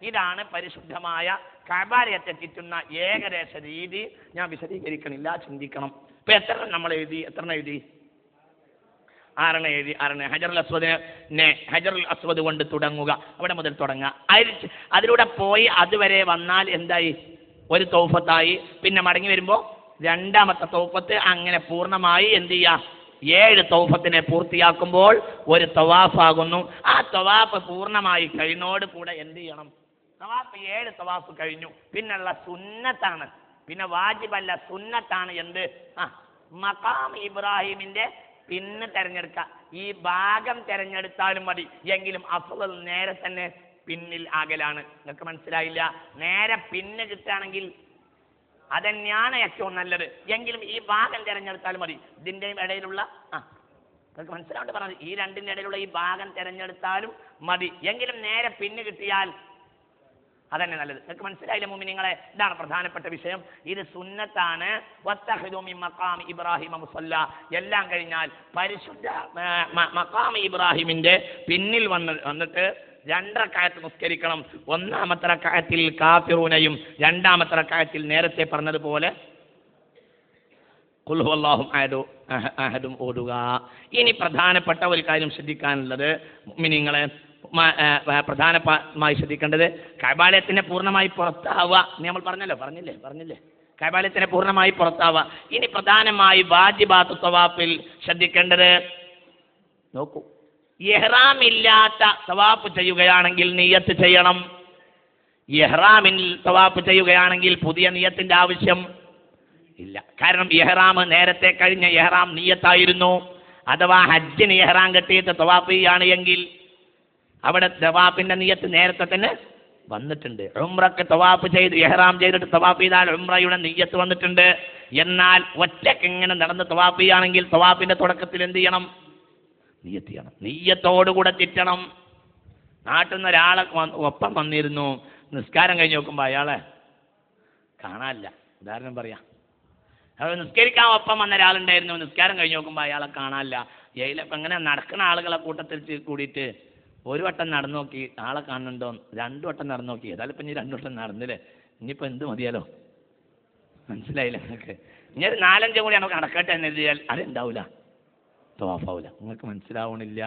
ഇതാണ് പരിശുദ്ധമായ കഅബയെ ചുറ്റുന്ന ഏകദേശ രീതി. ഞാൻ വിശദീകരിക്കണില്ല, ചിന്തിക്കണം. ഇപ്പൊ എത്ര നമ്മൾ എഴുതി? എത്ര എഴുതി? 6 എഴുതി. 6 ഹജറുൽ അസ്വദ് കൊണ്ട് തുടങ്ങുക, അവിടെ മുതൽ തുടങ്ങുക. അതിലൂടെ പോയി അതുവരെ വന്നാൽ എന്തായി? ഒരു തൗഫത്തായി. പിന്നെ മടങ്ങി വരുമ്പോൾ രണ്ടാമത്തെ തൗഫത്ത്. അങ്ങനെ പൂർണ്ണമായി എന്ത് ചെയ്യുക? 7 തൗഫത്തിനെ പൂർത്തിയാക്കുമ്പോൾ ഒരു തവാഫാകുന്നു. ആ തവാഫ് പൂർണ്ണമായി കഴിഞ്ഞോട് കൂടെ എന്ത് ചെയ്യണം? തവാഫ് 7 തവാഫ് കഴിഞ്ഞു. പിന്നുള്ള സുന്നത്താണ്, പിന്നെ വാജിബല്ല, സുന്നത്താണ്. എന്ത്? മഖാം ഇബ്രാഹിമിന്റെ പിന്ന് തെരഞ്ഞെടുക്കുക. ഈ ഭാഗം തെരഞ്ഞെടുത്താലും മതി, എങ്കിലും അഫ്ളൽ നേരെ തന്നെ പിന്നിൽ ആകലാണ്. നിങ്ങൾക്ക് മനസ്സിലായില്ല? നേരെ പിന്ന് കിട്ടുകയാണെങ്കിൽ അതന്നെയാണ് ഏറ്റവും നല്ലത്. എങ്കിലും ഈ ഭാഗം തിരഞ്ഞെടുത്താലും മതി. ഇതിൻ്റെയും ഇടയിലുള്ള നിങ്ങൾക്ക് മനസ്സിലാവേണ്ടി പറഞ്ഞത്, ഈ രണ്ടിൻ്റെ ഇടയിലുള്ള ഈ ഭാഗം തിരഞ്ഞെടുത്താലും മതി, എങ്കിലും നേരെ പിന്ന് കിട്ടിയാൽ അതന്നെ നല്ലത്. നിങ്ങൾക്ക് മനസ്സിലായില്ല മുഅ്മിനീങ്ങളെ? ഇതാണ് പ്രധാനപ്പെട്ട വിഷയം. ഇത് സുന്നത്താണ്. വത്തഖിദു മിൻ മഖാമി ഇബ്രാഹിമ മുസല്ല. എല്ലാം കഴിഞ്ഞാൽ പരിശുദ്ധ മഖാം ഇബ്രാഹിമിന്റെ പിന്നിൽ വന്നിട്ട് 2 റക്അത്ത് നിസ്കരിക്കണം. ഒന്നാമത്തെ റക്അത്തിൽ കാഫിറൂനയും രണ്ടാമത്തെ റക്അത്തിൽ നേരത്തെ പറഞ്ഞതുപോലെ ഖുൽ ഹുവല്ലാഹു അഹദും ഓതുക. ഇനി പ്രധാനപ്പെട്ട ഒരു കാര്യം ശ്രദ്ധിക്കാനുള്ളത് മുഅ്മിനീങ്ങളെ, പ്രധാനമായി ശ്രദ്ധിക്കേണ്ടത് കഅബാലയത്തിനെ പൂർണ്ണമായി പുറത്താവുക. നമ്മൾ പറഞ്ഞില്ലേ കഅബാലയത്തിനെ പൂർണ്ണമായി പുറത്താവുക. ഇനി പ്രധാനമായി വാജിബാത്തു തവാഫിൽ ശ്രദ്ധിക്കേണ്ടത്, നോക്കൂ, ഇഹ്റാം ഇല്ലാത്ത തവാഫ് ചെയ്യുകയാണെങ്കിൽ നിയ്യത്ത് ചെയ്യണം. ഇഹ്റാമിൽ തവാഫ് ചെയ്യുകയാണെങ്കിൽ പുതിയ നിയ്യത്തിന്റെ ആവശ്യം ഇല്ല. കാരണം ഇഹ്റാം നേരത്തെ കഴിഞ്ഞ ഇഹ്റാം നിയ്യത്തായിരുന്നു. അഥവാ ഹജ്ജിന് ഇഹ്റാം കെട്ടിയിട്ട് തവാഫ് ചെയ്യാണ് എങ്കിൽ അവിടെ തവാഫിന്റെ നിയ്യത്ത് നേരത്തെ തന്നെ വന്നിട്ടുണ്ട്. ഉംറക്ക് തവാഫ് ചെയ്ത് ഇഹ്റാം ചെയ്തിട്ട് തവാഫ് ചെയ്താൽ ഉംറയുടെ നിയ്യത്ത് വന്നിട്ടുണ്ട്. എന്നാൽ ഒറ്റക്ക് ഇങ്ങനെ നടന്ന് തവാഫ് ചെയ്യുകയാണെങ്കിൽ തവാഫിന്റെ തുടക്കത്തിൽ എന്ത് ചെയ്യണം? നിയ്യത്ത് ചെയ്യണം. നിയ്യത്തോടുകൂടെ തെറ്റണം. നാട്ടിൽ നിന്ന് ഒരാളെ ഒപ്പം വന്നിരുന്നു, നിസ്കാരം കഴിഞ്ഞ് നോക്കുമ്പോൾ അയാളെ കാണാനില്ല. ഉദാഹരണം പറയാം, അത് നിസ്കരിക്കാൻ ഒപ്പം വന്ന ഒരാളുണ്ടായിരുന്നു, നിസ്കാരം കഴിഞ്ഞ് നോക്കുമ്പോൾ അയാളെ കാണാനില്ല. അങ്ങനെ നടക്കുന്ന ആളുകളെ കൂട്ടത്തിൽ കൂടിയിട്ട് 1 വട്ടം നടന്നു നോക്കി, ആളെ കാണുന്നുണ്ടോ? 2 വട്ടം നടന്നു നോക്കി. ഏതായാലും ഇപ്പം ഇനി 2 വട്ടം നടന്നില്ലേ, ഇനിയിപ്പോൾ എന്ത് മതിയാലോ? മനസ്സിലായില്ല നിങ്ങൾക്ക്? ഇനി ഒരു 4-5 കൂടി നമുക്ക് നടക്കട്ടെ എന്ന് എഴുതിയാൽ അതുണ്ടാവില്ല, തവാഫാവില്ല. നിങ്ങൾക്ക് മനസ്സിലാവണില്ല?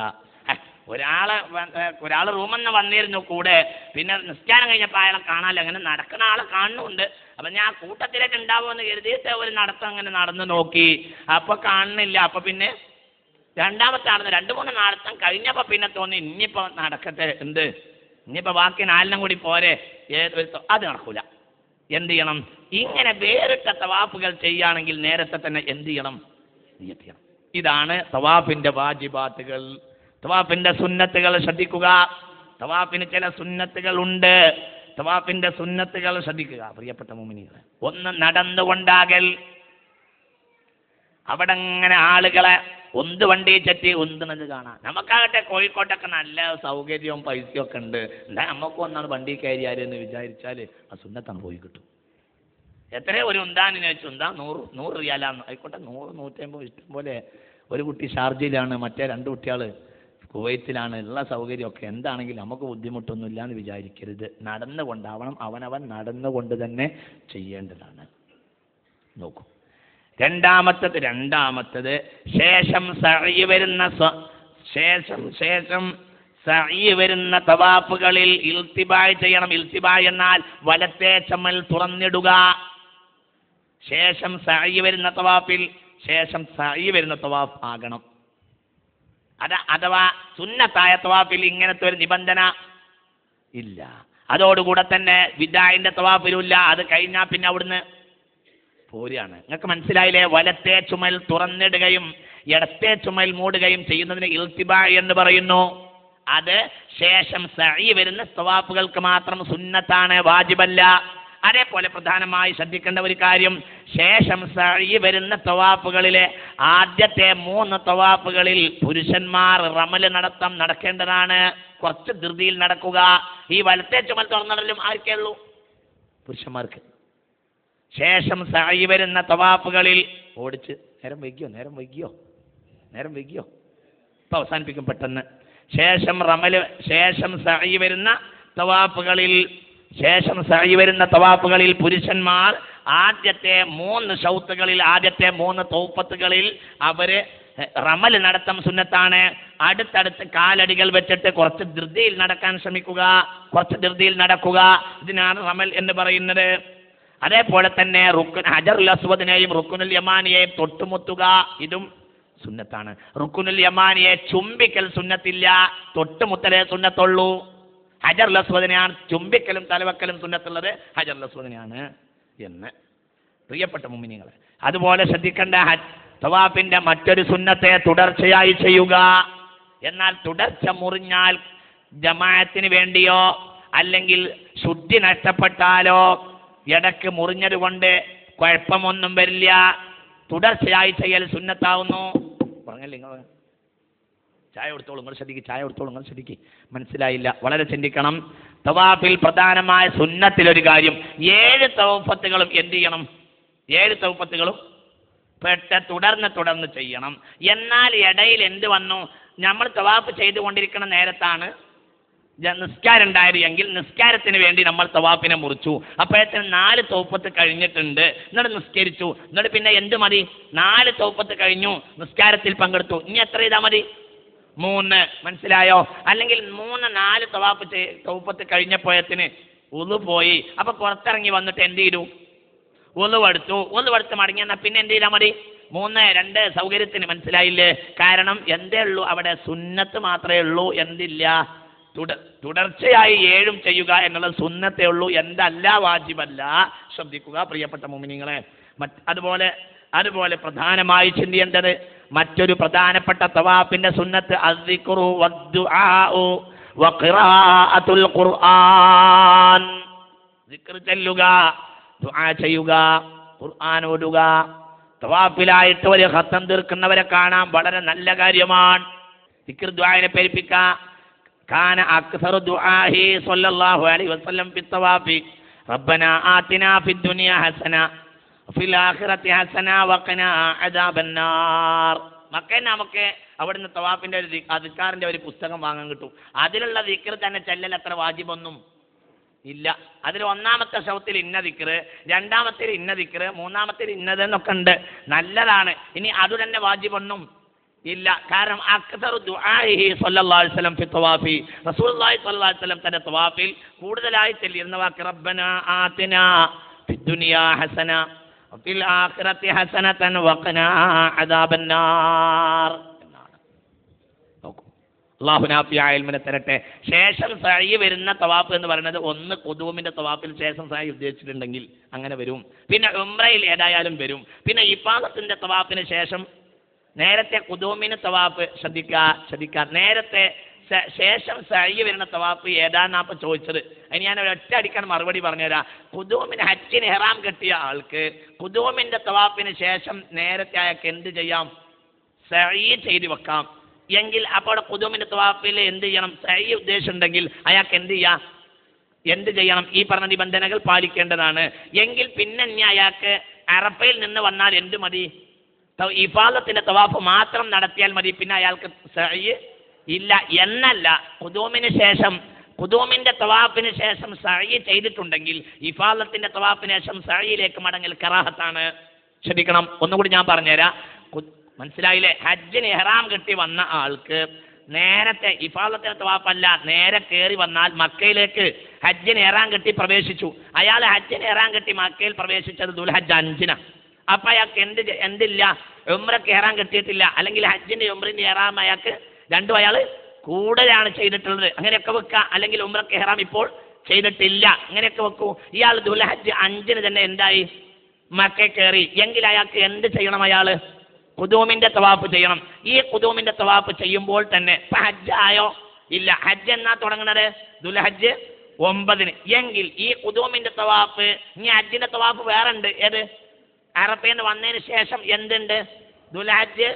ഒരാൾ റൂമിൽ നിന്ന് വന്നിരുന്നു കൂടെ, പിന്നെ നിസ്കാരം കഴിഞ്ഞപ്പോൾ അയാളെ കാണാനില്ല. അങ്ങനെ നടക്കുന്ന ആളെ കാണുന്നുണ്ട്. അപ്പം ഞാൻ കൂട്ടത്തിലേക്ക് ഉണ്ടാവുമെന്ന് കരുതിയിട്ട് ഒരു നടത്തം അങ്ങനെ നടന്നു നോക്കി, അപ്പോൾ കാണുന്നില്ല. അപ്പോൾ പിന്നെ രണ്ടാമത്തെ നടന്ന് 2-3 നടത്തം കഴിഞ്ഞപ്പോൾ പിന്നെ തോന്നി ഇനിയിപ്പോൾ നടക്കട്ടെ, എന്ത് ഇനിയിപ്പോൾ ബാക്കി 4 കൂടി പോരെ, അത് നടക്കൂല. എന്ത് ചെയ്യണം? ഇങ്ങനെ വേറിട്ട തവാഫുകൾ ചെയ്യുകയാണെങ്കിൽ നേരത്തെ തന്നെ എന്ത് ചെയ്യണം? നിയ്യത്ത് ചെയ്യണം. ഇതാണ് തവാഫിന്റെ വാജിബാത്തുകൾ. തവാഫിന്റെ സുന്നത്തുകൾ ശ്രദ്ധിക്കുക. തവാഫിന് ചില സുന്നത്തുകൾ ഉണ്ട്. തവാഫിന്റെ സുന്നത്തുകൾ ശ്രദ്ധിക്കുക പ്രിയപ്പെട്ട മുഅ്മിനീങ്ങളെ. ഒന്ന്, നടന്നുകൊണ്ടാകൽ. അവിടെ അങ്ങനെ ആളുകളെ വണ്ടി ചറ്റി ഉന്തുന്നത് കാണാം. നമുക്കാകട്ടെ കോഴിക്കോട്ടൊക്കെ നല്ല സൗകര്യവും പൈസയും ഒക്കെ ഉണ്ട്. എന്താ നമുക്ക് ഒന്നാണ് വണ്ടി കയറിയാലെന്ന് വിചാരിച്ചാൽ ആ സുന്നത്താണ് പോയി കിട്ടും. എത്രയോ ഒരു ഉന്താനിനെ വെച്ച് ഉന്താ 100 റിയാലാന്ന് ആയിക്കോട്ടെ, 100-150 ഇഷ്ടം പോലെ. ഒരു കുട്ടി ഷാർജയിലാണ്, മറ്റേ 2 കുട്ടികൾ കുവൈത്തിലാണ്. ഉള്ള സൗകര്യമൊക്കെ എന്താണെങ്കിലും നമുക്ക് ബുദ്ധിമുട്ടൊന്നുമില്ല എന്ന് വിചാരിക്കരുത്. നടന്നുകൊണ്ടാവണം, അവനവൻ നടന്നുകൊണ്ട് തന്നെ ചെയ്യേണ്ടതാണ്. നോക്കൂ, രണ്ടാമത്തത് ശേഷം സഅയ് വരുന്ന തവാഫുകളിൽ ഇൽത്തിബായ് ചെയ്യണം. ഇൽത്തിബായ് എന്നാൽ വലത്തെ ചുമൽ തുറന്നിടുക. ശേഷം സഅയ് വരുന്ന തവാഫിൽ സഅയ് വരുന്ന തവാഫ് ആകണം. അഥവാ സുന്നത്തായ തവാഫിൽ ഇങ്ങനത്തെ ഒരു നിബന്ധന ഇല്ല. അതോടുകൂടെ തന്നെ വിദാഇന്റെ തവാഫിലുമില്ല. അത് കഴിഞ്ഞാൽ പിന്നെ അവിടുന്ന് പോരുകയാണ്. നിങ്ങൾക്ക് മനസ്സിലായില്ലേ? വലത്തെ ചുമൽ തുറന്നിടുകയും ഇടത്തെ ചുമൽ മൂടുകയും ചെയ്യുന്നതിന് ഇൽത്തിബായ് എന്ന് പറയുന്നു. അത് ശേഷം സഅയ് വരുന്ന തവാഫുകൾക്ക് മാത്രം സുന്നത്താണ്, വാജിബല്ല. അതേപോലെ പ്രധാനമായി ശ്രദ്ധിക്കേണ്ട ഒരു കാര്യം, ശേഷം സഅയ് വരുന്ന തവാഫുകളിലെ ആദ്യത്തെ 3 തവാഫുകളിൽ പുരുഷന്മാർ റമൽ നടക്കേണ്ടതാണ്. കുറച്ച് ധൃതിയിൽ നടക്കുക. ഈ വലത്തെ ചുമൽ തുറന്നിടലും ആർക്കേ ഉള്ളൂ? പുരുഷന്മാർക്ക്. ശേഷം സഅയ് വരുന്ന തവാഫുകളിൽ ഓടിച്ച് നേരം വൈകിയോ ഇപ്പം അവസാനിപ്പിക്കും പെട്ടെന്ന്. ശേഷം സഅയ് വരുന്ന തവാഫുകളിൽ ശേഷം സഅയ് വരുന്ന തവാഫുകളിൽ പുരുഷന്മാർ ആദ്യത്തെ 3 ഷൗത്തുകളിൽ ആദ്യത്തെ 3 തൗഫത്തുകളിൽ അവര് റമൽ നടത്തം സുന്നത്താണ്. അടുത്തടുത്ത് കാലടികൾ വെച്ചിട്ട് കുറച്ച് ധൃതിയിൽ നടക്കാൻ ശ്രമിക്കുക, കുറച്ച് ധൃതിയിൽ നടക്കുക. ഇതിനാണ് റമൽ എന്ന് പറയുന്നത്. അതേപോലെ തന്നെ ഹജറുൽ അസ്വദിനെയും റുക്കുനുൽ യമാനിയെയും തൊട്ടുമുത്തുക, ഇതും സുന്നത്താണ്. റുക്കുനുൽ യമാനിയെ ചുംബിക്കൽ സുന്നത്തില്ല, തൊട്ടുമുത്തലേ സുന്നത്തുള്ളൂ. ഹജറുൽ അസ്വദിനെയാണ് ചുംബിക്കലും തലവെക്കലും സുന്നത്തുള്ളത്, ഹജറുൽ അസ്വദിനെയാണ് എന്ന് പ്രിയപ്പെട്ട മുഅ്മിനീങ്ങളെ. അതുപോലെ ശ്രദ്ധിക്കേണ്ട തവാഫിന്റെ മറ്റൊരു സുന്നത്തെ തുടർച്ചയായി ചെയ്യുക. എന്നാൽ തുടർച്ച മുറിഞ്ഞാൽ ജമാഅത്തിന് വേണ്ടിയോ അല്ലെങ്കിൽ ശുദ്ധി നഷ്ടപ്പെട്ടാലോ ഇടക്ക് മുറിഞ്ഞത് കൊണ്ട് കുഴപ്പമൊന്നും വരില്ല. തുടർച്ചയായി ചെയ്യൽ സുന്നത്താവുന്നു. പറഞ്ഞല്ലേ നിങ്ങൾ? ചായ കൊടുത്തോളൂ, നിങ്ങൾ ശ്രദ്ധിക്കും. ചായ കൊടുത്തോളൂ, നിങ്ങൾ ശ്രദ്ധിക്കും. മനസ്സിലായില്ല? വളരെ ചിന്തിക്കണം. തവാഫിൽ പ്രധാനമായ സുന്നത്തിലൊരു കാര്യം, 7 തൗഫത്തുകളും എന്ത് ചെയ്യണം? 7 തൗഫത്തുകളും തുടർന്ന് ചെയ്യണം. എന്നാൽ ഇടയിൽ എന്ത് വന്നു? നമ്മൾ തവാഫ് ചെയ്തുകൊണ്ടിരിക്കുന്ന നേരത്താണ് നിസ്കാരം ഉണ്ടായത് എങ്കിൽ നിസ്കാരത്തിന് വേണ്ടി നമ്മൾ തവാഫിനെ മുറിച്ചു. അപ്പോഴത്തേന് 4 തൗഫത്ത് കഴിഞ്ഞിട്ടുണ്ട്, എന്നിട്ട് നിസ്കരിച്ചു. എന്നിട്ട് പിന്നെ എന്ത് മതി? 4 തൗഫത്ത് കഴിഞ്ഞു, നിസ്കാരത്തിൽ പങ്കെടുത്തു. ഇനി എത്ര ചെയ്താൽ മതി? 3. മനസ്സിലായോ? അല്ലെങ്കിൽ 3-4 തൗഫത്ത് കഴിഞ്ഞപ്പോഴത്തിന് ഉളു പോയി. അപ്പൊ പുറത്തിറങ്ങി വന്നിട്ട് എന്ത് ചെയ്തു? ഒന്നുവെടുത്ത് മടങ്ങി. എന്നാൽ പിന്നെ എന്ത് ചെയ്താൽ മതി? 3-2 സൗകര്യത്തിന്. മനസ്സിലായില്ലേ? കാരണം എന്തേ ഉള്ളൂ അവിടെ? സുന്നത്ത് മാത്രമേ ഉള്ളൂ, എന്തില്ല? തുടർച്ചയായി 7 ചെയ്യുക എന്നുള്ളത് സുന്നത്തേ ഉള്ളൂ, എന്തല്ല, വാജിബല്ല. ശ്രദ്ധിക്കുക പ്രിയപ്പെട്ട മുഅ്മിനീങ്ങളെ. അതുപോലെ പ്രധാനമായി ചിന്തിക്കേണ്ടത് മറ്റൊരു പ്രധാനപ്പെട്ട തവാഫിന്റെ സുന്നത്ത് അദ്ദിക്റു വദ്ദുആഉ വഖിറാഅത്തുൽ ഖുർആൻ. ദിക്ർ ചൊല്ലുക, ദുആ ചെയ്യുക, ഖുർആൻ ഓതുക. തവാഫിലായിട്ട് ഒരു ഖത്തം തീർക്കുന്നവരെ കാണാം, വളരെ നല്ല കാര്യമാണ്. ദിക്ർ ദുആനെ പേരിപ്പിക്കുക. കാന അക്സറു ദുആഹി സ്വല്ലല്ലാഹു അലൈഹി വസല്ലം ഫി തവാഫി റബ്ബനാ ആതിനാ ഫിദ് ദുനിയ ഹസന വഫിൽ ആഖിറതി ഹസന വഖിനാ അദാബന്നാർ. മക്കയിൽ നമുക്ക് അവിടുന്ന് തവാഫിന്റെ ഒരു അദ്കാറിന്റെ ഒരു പുസ്തകം വാങ്ങാൻ കിട്ടും. അതിലുള്ള ദിക്ർ തന്നെ ചെല്ലൽ അത്ര വാജിബൊന്നും ഇല്ല. അതിൽ 1-ാമത്തെ ഷൗത്തിൽ ഇന്ന ദിക്ർ, 2-ാമത്തേൽ ഇന്ന ദിക്ർ, 3-ാമത്തേൽ ഇന്നതെന്നൊക്കെ ഉണ്ട്, നല്ലതാണ്. ഇനി അത് തന്നെ വാജിബൊന്നും ഇല്ല. കാരണം അക്സറു ദുആഇഹി സ്വല്ലല്ലാഹു അലൈഹി വസല്ലം ഫി തവാഫി, റസൂലുള്ളാഹി സ്വല്ലല്ലാഹു അലൈഹി വസല്ലം തന്റെ തവാഫിൽ കൂടുതലായി ചൊല്ലിയിരുന്ന വാക്ക് റബ്ബനാ ആതിനാ ഫിദ് ദുനിയാ ഹസന വഫിൽ ആഖിറതി ഹസനതൻ വഖിനാ അദാബന്നാർ എന്നാണ്. നോക്കൂ, അല്ലാഹു നാഫിയായ ഇൽമിനെ തരട്ടെ. ശേഷം സഅയ് വരുന്ന തവാഫ് എന്ന് പറയുന്നത് ഒന്ന് ഖുദൂമിന്റെ തവാഫിൽ ശേഷം സഅയ് ഉദ്ദേശിച്ചിട്ടുണ്ടെങ്കിൽ അങ്ങനെ വരും. പിന്നെ ഉംറയിൽ ഏതായാലും വരും. പിന്നെ ഇഫാദത്തിന്റെ തവാഫിന് ശേഷം നേരത്തെ ഖുദൂമിന് തവാഫ് ശ്രദ്ധിക്കുക. നേരത്തെ ശേഷം സഅയ് വരുന്ന തവാഫ് ഏതാന്നാ ചോദിച്ചത്. അതിന് ഞാൻ ഒറ്റ അടിക്കാൻ മറുപടി പറഞ്ഞുതരാം. ഖുദൂമിന് ഹജ്ജിന് ഇഹ്റാം കെട്ടിയ ആൾക്ക് ഖുദൂമിന്റെ തവാഫിന് ശേഷം നേരത്തെ അയാൾക്ക് എന്ത് ചെയ്യാം? സഅയ് ചെയ്ത് വെക്കാം. എങ്കിൽ അപ്പോൾ ഖുദൂമിന്റെ തവാഫിൽ എന്ത് ചെയ്യണം? സഅയ് ഉദ്ദേശമുണ്ടെങ്കിൽ അയാൾക്ക് എന്ത് ചെയ്യണം? ഈ പറഞ്ഞ നിബന്ധനകൾ പാലിക്കേണ്ടതാണ്. എങ്കിൽ പിന്നെ ഇനി അയാൾക്ക് അറഫയിൽ നിന്ന് വന്നാൽ എന്ത് മതി? ഇഫാദത്തിന്റെ തവാഫ് മാത്രം നടത്തിയാൽ മതി. പിന്നെ അയാൾക്ക് സഅയ് ഇല്ല എന്നല്ല. ഖുദൂമിന്റെ തവാഫിന് ശേഷം സഅയ് ചെയ്തിട്ടുണ്ടെങ്കിൽ ഇഫാദത്തിന്റെ തവാഫിന് ശേഷം സഅയിലേക്ക് മടങ്ങൽ കറാഹത്താണ്. ശ്രദ്ധിക്കണം, ഒന്നുകൂടി ഞാൻ പറഞ്ഞുതരാം. മനസ്സിലായില്ലേ? ഹജ്ജിന് ഇഹ്റാം കെട്ടി വന്ന ആൾക്ക് നേരത്തെ ഇഫാദത്തിന്റെ തവാഫല്ല, നേരെ കയറി വന്നാൽ മക്കയിലേക്ക് ഹജ്ജിന് ഇഹ്റാം കെട്ടി പ്രവേശിച്ചു. അയാൾ ഹജ്ജിന് ഇഹ്റാം കെട്ടി മക്കയിൽ പ്രവേശിച്ചത് ദുൽഹജ്ജ് 5-ന്. അപ്പൊ അയാൾക്ക് എന്തില്ല? ഉംറക്ക് ഇഹ്റാം കെട്ടിയിട്ടില്ല. അല്ലെങ്കിൽ ഹജ്ജിന്റെ ഉംറിന്റെ ഇഹ്റാം അയാൾക്ക് രണ്ടും അയാൾ കൂടുതലാണ് ചെയ്തിട്ടുള്ളത്. അങ്ങനെയൊക്കെ വെക്കുക. അല്ലെങ്കിൽ ഉംറക്ക് ഇഹ്റാം ഇപ്പോൾ ചെയ്തിട്ടില്ല, അങ്ങനെയൊക്കെ വെക്കൂ. ഇയാൾ ദുൽഹജ്ജ് 5-ന് തന്നെ എന്തായി? മക്കയിൽ കയറി. എങ്കിൽ അയാൾക്ക് എന്ത് ചെയ്യണം? അയാൾ ഖുദൂമിന്റെ തവാഫ് ചെയ്യണം. ഈ ഖുദൂമിന്റെ തവാഫ് ചെയ്യുമ്പോൾ തന്നെ ഇപ്പൊ ഹജ്ജ് ആയോ? ഇല്ല. ഹജ്ജ് എന്നാ തുടങ്ങുന്നത്? ദുൽഹജ്ജ് 9-ന്. എങ്കിൽ ഈ ഖുദൂമിന്റെ തവാഫ്, ഇനി ഹജ്ജിന്റെ തവാഫ് വേറെ ഉണ്ട്. ഏത്? അറഫയിൽ നിന്ന് വന്നതിന് ശേഷം എന്തുണ്ട്? ദുൽഹജ്ജ്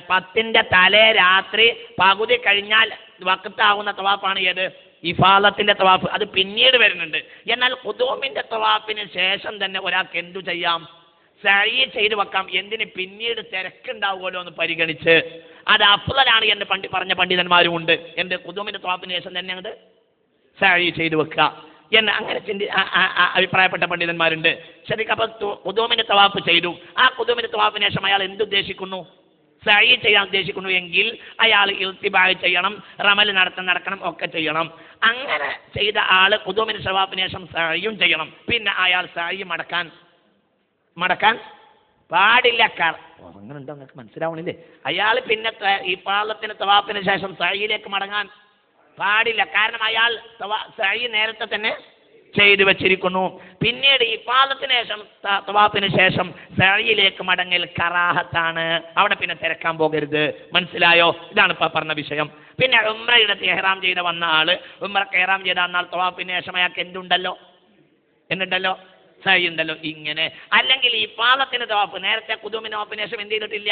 10-ന്റെ തലേ രാത്രി പകുതി കഴിഞ്ഞാൽ വഖത്താവുന്ന തവാഫാണ് ഏത്? ഇഫാദത്തിന്റെ തവാഫ്. അത് പിന്നീട് വരുന്നുണ്ട്. എന്നാൽ ഖുദൂമിന്റെ തവാഫിന് ശേഷം തന്നെ ഒരാൾക്ക് എന്തു ചെയ്യാം? സഅയ് ചെയ്ത് വെക്കാം. എന്തിന്? പിന്നീട് തിരക്കുണ്ടാവുമല്ലോ എന്ന് പരിഗണിച്ച്. അത് അഫ്ളലാണ് എന്ന് പറഞ്ഞ പണ്ഡിതന്മാരും ഉണ്ട്. എന്ത്? ഖുദൂമിന്റെ തവാഫിന് ശേഷം തന്നെ അങ്ങോട്ട് സഅയ് ചെയ്തു വെക്കുക എന്ന് അങ്ങനെ അഭിപ്രായപ്പെട്ട പണ്ഡിതന്മാരുണ്ട്. ശരിക്കും അപ്പൊ ഖുദൂമിന്റെ തവാഫ് ചെയ്തു. ആ ഖുദൂമിന്റെ തവാഫിന് ശേഷം അയാൾ എന്തുദ്ദേശിക്കുന്നു? സഅയ് ചെയ്യാൻ ഉദ്ദേശിക്കുന്നു എങ്കിൽ അയാൾ ഇൽത്തിബാഅ് ചെയ്യണം, റമൽ നടക്കണം, ഒക്കെ ചെയ്യണം. അങ്ങനെ ചെയ്ത ആള് ഖുദൂമിന്റെ തവാഫിന് ശേഷം സഅയും ചെയ്യണം. പിന്നെ അയാൾ സഅയ് മടക്കാൻ പാടില്ല. അങ്ങനെ ഉണ്ടോ നിങ്ങൾക്ക് മനസ്സിലാവണില്ലേ? അയാൾ പിന്നെ ഈ പാളത്തിന് തവാഫിന് ശേഷം സഅയിലേക്ക് മടങ്ങാൻ പാടില്ല. കാരണം അയാൾ സഅയ് നേരത്തെ തന്നെ ചെയ്തു വെച്ചിരിക്കുന്നു. പിന്നീട് ഈ പാദത്തിന് ശേഷം തവാഫിന് ശേഷം സഅയിലേക്ക് മടങ്ങൽ കറാഹത്താണ്. അവിടെ പിന്നെ തിരക്കാൻ പോകരുത്. മനസ്സിലായോ? ഇതാണ് ഇപ്പൊ പറഞ്ഞ വിഷയം. പിന്നെ ഉംറയുടെ ഇഹ്റാം ചെയ്ത വന്ന ആള് ഉംറക്ക് ഇഹ്റാം ചെയ്ത അന്നാൾ തവാഫിന് ശേഷം അയാൾക്ക് എന്തുണ്ടല്ലോ സഅയ് ഉണ്ടല്ലോ. ഇങ്ങനെ അല്ലെങ്കിൽ ഈ പാദത്തിന് തവാഫ് നേരത്തെ ഖുദൂമിന് തവാഫിന് ശേഷം എന്ത് ചെയ്തിട്ടില്ല?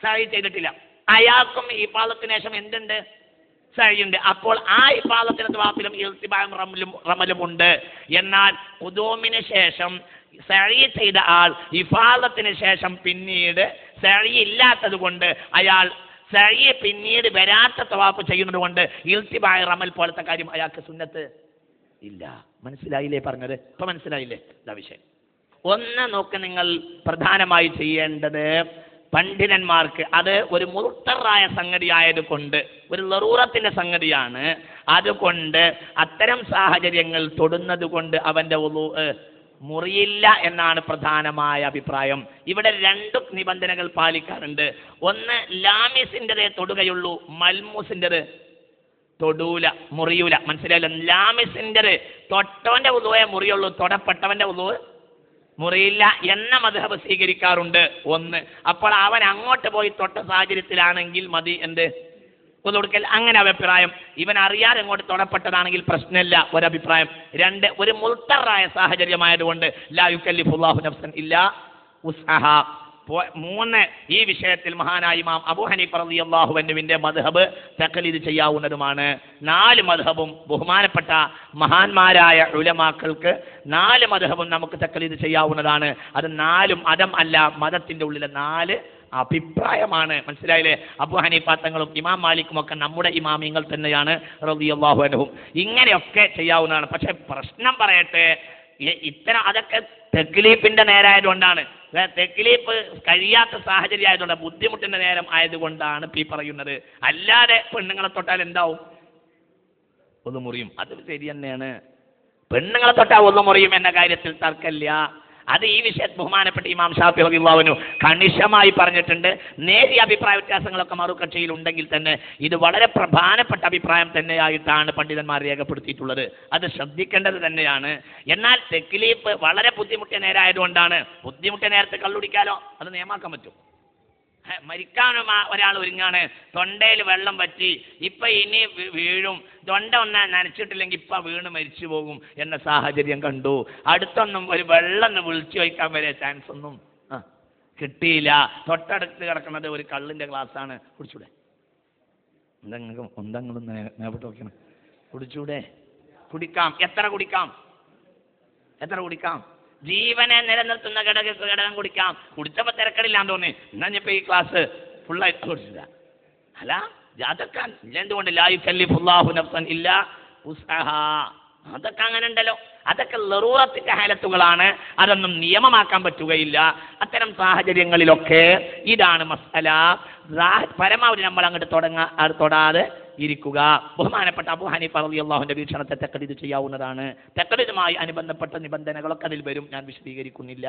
സഅയ് ചെയ്തിട്ടില്ല. അയാൾക്കും ഈ പാദത്തിന് ശേഷം എന്തുണ്ട്? സഅയുണ്ട്. അപ്പോൾ ആ ഇഫാദത്തിന്റെ തവാഫിലും ഇൽത്തിബാഉം റമലും ഉണ്ട്. എന്നാൽ ഖുദൂമിന് ശേഷം സഅയ് ചെയ്ത ആൾ ഇഫാദത്തിന് ശേഷം പിന്നീട് സഅയ് ഇല്ലാത്തത് കൊണ്ട് അയാൾ സഅയ് പിന്നീട് വരാത്ത തവാഫ് ചെയ്യുന്നത് കൊണ്ട് ഇൽത്തിബാഉ റമൽ പോലത്തെ കാര്യം അയാൾക്ക് സുന്നത്ത് ഇല്ല. മനസ്സിലായില്ലേ പറഞ്ഞത്? ഇപ്പൊ മനസ്സിലായില്ലേ? ഇതാ വിഷയം. ഒന്ന് നോക്ക്, നിങ്ങൾ പ്രധാനമായി ചെയ്യേണ്ടത് പണ്ഡിതന്മാർക്ക് അത് ഒരു മുർത്തറായ സംഗതി ആയതുകൊണ്ട്, ഒരു ലറൂറത്തിന്റെ സംഗതിയാണ്, അതുകൊണ്ട് അത്തരം സാഹചര്യങ്ങൾ തൊടുന്നത് കൊണ്ട് അവന്റെ വുളൂ മുറിയില്ല എന്നാണ് പ്രധാനമായ അഭിപ്രായം. ഇവിടെ രണ്ട് നിബന്ധനകൾ പാലിക്കാറുണ്ട്. ഒന്ന്, ലാമിസിൻ്റെതേ തൊടുകയുള്ളൂ, മൽമൂസിൻ്റെത് തൊടൂല, മുറിയൂല. മനസ്സിലായില്ല? ലാമിസിൻ്റെത് തൊട്ടവന്റെ വുളൂവേ മുറിയുള്ളൂ, തൊടപ്പെട്ടവന്റെ വുളൂ മുറിയില്ല എന്ന മദ്ഹബ് സ്വീകരിക്കാറുണ്ട്. ഒന്ന്, അപ്പോൾ അവൻ അങ്ങോട്ട് പോയി തൊട്ട സാഹചര്യത്തിലാണെങ്കിൽ മതി എന്ത് കൊടുക്കൽ, അങ്ങനെ അഭിപ്രായം. ഇവൻ അറിയാതെ അങ്ങോട്ട് തൊടപ്പെട്ടതാണെങ്കിൽ പ്രശ്നമില്ല, ഒരഭിപ്രായം. രണ്ട്, ഒരു മുൽത്തറായ സാഹചര്യമായതുകൊണ്ട് ലാ യുകല്ലിഫുല്ലാഹു നഫ്സൻ ഇല്ലാ ഉസ്അഹാ. മൂന്ന്, ഈ വിഷയത്തിൽ മഹാനായ ഇമാം അബൂ ഹനീഫ റളിയല്ലാഹു അൻഹുവിന്റെ മദ്ഹബ് തഖ്ലീദ് ചെയ്യാവുന്നതുമാണ്. 4 മദ്ഹബും ബഹുമാനപ്പെട്ട മഹാന്മാരായ ഉലമാക്കൾക്ക് 4 മദ്ഹബും നമുക്ക് തഖ്ലീദ് ചെയ്യാവുന്നതാണ്. അത് 4 മതം അല്ല, മതത്തിന്റെ ഉള്ളിലെ 4 അഭിപ്രായമാണ്. മനസ്സിലായില്ലേ? അബൂ ഹനീഫ തങ്ങളും ഇമാം മാലിക്കും ഒക്കെ നമ്മുടെ ഇമാമിങ്ങൾ തന്നെയാണ് റളിയല്ലാഹു അൻഹും. ഇങ്ങനെയൊക്കെ ചെയ്യാവുന്നതാണ്. പക്ഷെ പ്രശ്നം പറയട്ടെ, ഇത്തരം അതൊക്കെ തെക്ലീഫിന്റെ നേരായതുകൊണ്ടാണ്. തെക്ലീഫ് കഴിയാത്ത സാഹചര്യം ആയതുകൊണ്ട്, ബുദ്ധിമുട്ടിന്റെ നേരം ആയതുകൊണ്ടാണ് ഈ പറയുന്നത്. അല്ലാതെ പെണ്ണുങ്ങളെ തൊട്ടാൽ എന്താവും? ഒന്ന് മുറിയും. അത് ശരി തന്നെയാണ്. പെണ്ണുങ്ങളെ തൊട്ടാൽ ഒന്ന് മുറിയും എന്ന കാര്യത്തിൽ തർക്കമില്ല. അത് ഈ വിഷയത്തിൽ ബഹുമാനപ്പെട്ട ഇമാം ഷാഫി റളിയല്ലാഹു അൻഹു കണിശമായി പറഞ്ഞിട്ടുണ്ട്. നേരിയ അഭിപ്രായ വ്യത്യാസങ്ങളൊക്കെ മറുകക്ഷിയിൽ ഉണ്ടെങ്കിൽ തന്നെ ഇത് വളരെ പ്രധാനപ്പെട്ട അഭിപ്രായം തന്നെയായിട്ടാണ് പണ്ഡിതന്മാർ രേഖപ്പെടുത്തിയിട്ടുള്ളത്. അത് ശ്രദ്ധിക്കേണ്ടത് തന്നെയാണ്. എന്നാൽ തെക്ലീഫ് വളരെ ബുദ്ധിമുട്ടിയ നേരമായതുകൊണ്ടാണ്. ബുദ്ധിമുട്ടിയ നേരത്തെ കള്ളുടിക്കാലോ, അത് നിയമാക്കാൻ പറ്റും. മരിക്കാനും ഒരാൾ ഒരുങ്ങാണ്, തൊണ്ടയിൽ വെള്ളം പറ്റി, ഇപ്പൊ ഇനി വീഴും, തൊണ്ട ഒന്ന് നനച്ചിട്ടില്ലെങ്കിൽ ഇപ്പൊ വീണ് മരിച്ചു പോകും എന്ന സാഹചര്യം കണ്ടു. അടുത്തൊന്നും ഒരു വെള്ളം വിളിച്ചു വയ്ക്കാൻ വരെ ചാൻസ് ഒന്നും കിട്ടിയില്ല. തൊട്ടടുത്ത് കിടക്കുന്നത് ഒരു കള്ളിന്റെ ഗ്ലാസ്സാണ്. കുടിച്ചൂടെ? എന്തെങ്കിലും നേരിട്ട് നോക്കണം. കുടിച്ചൂടെ? കുടിക്കാം. എത്ര കുടിക്കാം? ജീവനെ നിലനിർത്തുന്ന ഘടകം കുടിക്കാം. കുടിച്ചപ്പോ തിരക്കടില്ലാന്ന് തോന്നി, എന്നാ ഇപ്പൊ ഈ ക്ലാസ് ഫുള്ളായിട്ട് കുടിച്ചില്ല. അല്ല, അതൊക്കെ എന്തുകൊണ്ട് ലാ യുകല്ലിഫുല്ലാഹു നഫ്സൻ ഇല്ലാ ഉസ്അഹാ, അതൊക്കെ അങ്ങനെ ഉണ്ടല്ലോ. അതൊക്കെ ലറൂറത്തിന്റെ ഹാലത്തുകളാണ്. അതൊന്നും നിയമമാക്കാൻ പറ്റുകയില്ല. അത്തരം സാഹചര്യങ്ങളിലൊക്കെ ഇതാണ് മസ്അല. പരമാവധി നമ്മൾ അങ്ങോട്ട് തൊടാതെ ഇരിക്കുക. ബഹുമാനപ്പെട്ട അബൂ ഹനീഫ റളിയല്ലാഹുവിന്റെ വീക്ഷണത്തെ തഖ്ലീദ് ചെയ്യാവുന്നതാണ്. തഖ്ലീദുമായി അനുബന്ധപ്പെട്ട നിബന്ധനകളൊക്കെ അതിൽ വരും, ഞാൻ വിശദീകരിക്കുന്നില്ല.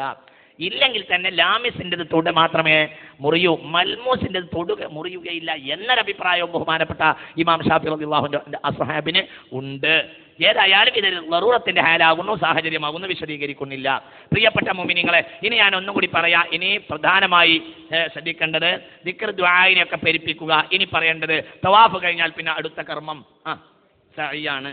ഇല്ലെങ്കിൽ തന്നെ ലാമിസിൻ്റെത് തൊട മാത്രമേ മുറിയൂ, മൽമൂസിൻ്റെത് തൊടുക മുറിയുകയില്ല എന്നൊരഭിപ്രായവും ബഹുമാനപ്പെട്ട ഇമാം ഷാഫി റളിയല്ലാഹുവിന്റെ അസ്ഹാബിന് ഉണ്ട്. ഏതായാലും ഇതിൽ ലറൂറത്തിന്റെ ഹാലാകുന്നു, സാഹചര്യമാകുന്നു, വിശദീകരിക്കുന്നില്ല. പ്രിയപ്പെട്ട മുഅ്മിനീങ്ങളെ, ഇനി ഞാൻ ഒന്നും കൂടി പറയാം. ഇനി പ്രധാനമായി ശ്രദ്ധിക്കേണ്ടത് ദിക്ർ ദുആഇനെയൊക്കെ പെരുപ്പിക്കുക. ഇനി പറയേണ്ടത് തവാഫ് കഴിഞ്ഞാൽ പിന്നെ അടുത്ത കർമ്മം സഅയാണ്.